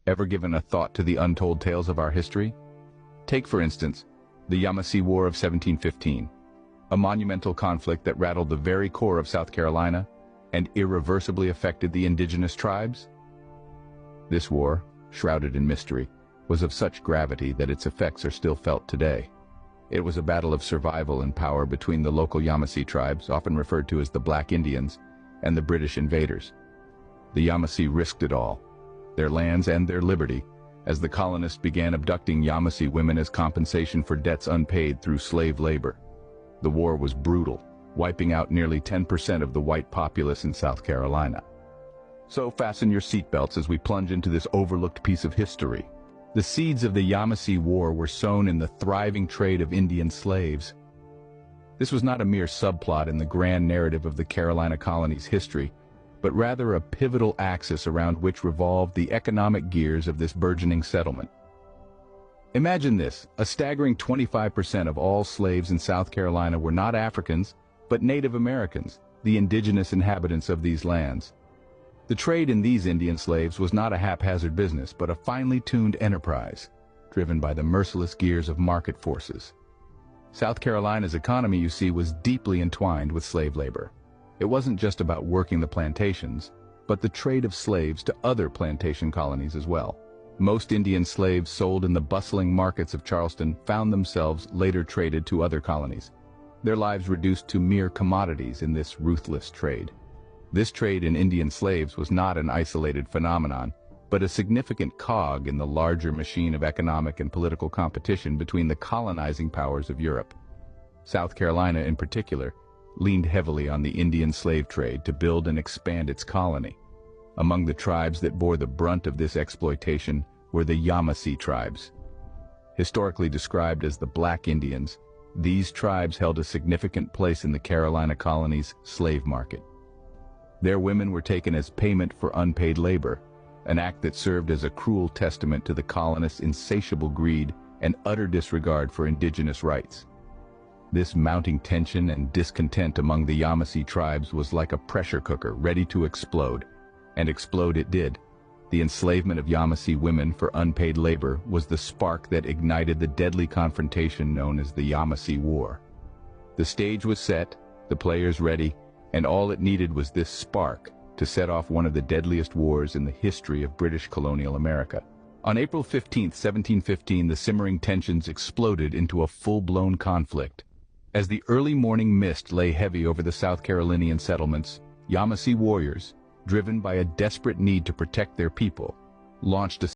Ever given a thought to the untold tales of our history? Take, for instance, the Yemassee War of 1715, a monumental conflict that rattled the very core of South Carolina and irreversibly affected the indigenous tribes. This war, shrouded in mystery, was of such gravity that its effects are still felt today. It was a battle of survival and power between the local Yemassee tribes, often referred to as the Black Indians, and the British invaders. The Yemassee risked it all, their lands and their liberty, as the colonists began abducting Yemassee women as compensation for debts unpaid through slave labor. The war was brutal, wiping out nearly 10% of the white populace in South Carolina. So fasten your seatbelts as we plunge into this overlooked piece of history. The seeds of the Yemassee War were sown in the thriving trade of Indian slaves. This was not a mere subplot in the grand narrative of the Carolina colony's history, but rather a pivotal axis around which revolved the economic gears of this burgeoning settlement. Imagine this: a staggering 25% of all slaves in South Carolina were not Africans, but Native Americans, the indigenous inhabitants of these lands. The trade in these Indian slaves was not a haphazard business, but a finely tuned enterprise, driven by the merciless gears of market forces. South Carolina's economy, you see, was deeply entwined with slave labor. It wasn't just about working the plantations, but the trade of slaves to other plantation colonies as well. Most Indian slaves sold in the bustling markets of Charleston found themselves later traded to other colonies, their lives reduced to mere commodities in this ruthless trade. This trade in Indian slaves was not an isolated phenomenon, but a significant cog in the larger machine of economic and political competition between the colonizing powers of Europe. South Carolina, in particular, leaned heavily on the Indian slave trade to build and expand its colony. Among the tribes that bore the brunt of this exploitation were the Yemassee tribes. Historically described as the Black Indians, these tribes held a significant place in the Carolina colony's slave market. Their women were taken as payment for unpaid labor, an act that served as a cruel testament to the colonists' insatiable greed and utter disregard for indigenous rights. This mounting tension and discontent among the Yemassee tribes was like a pressure cooker ready to explode, and explode it did. The enslavement of Yemassee women for unpaid labor was the spark that ignited the deadly confrontation known as the Yemassee War. The stage was set, the players ready, and all it needed was this spark to set off one of the deadliest wars in the history of British colonial America. On April 15, 1715, the simmering tensions exploded into a full-blown conflict. As the early morning mist lay heavy over the South Carolinian settlements, Yemassee warriors, driven by a desperate need to protect their people, launched a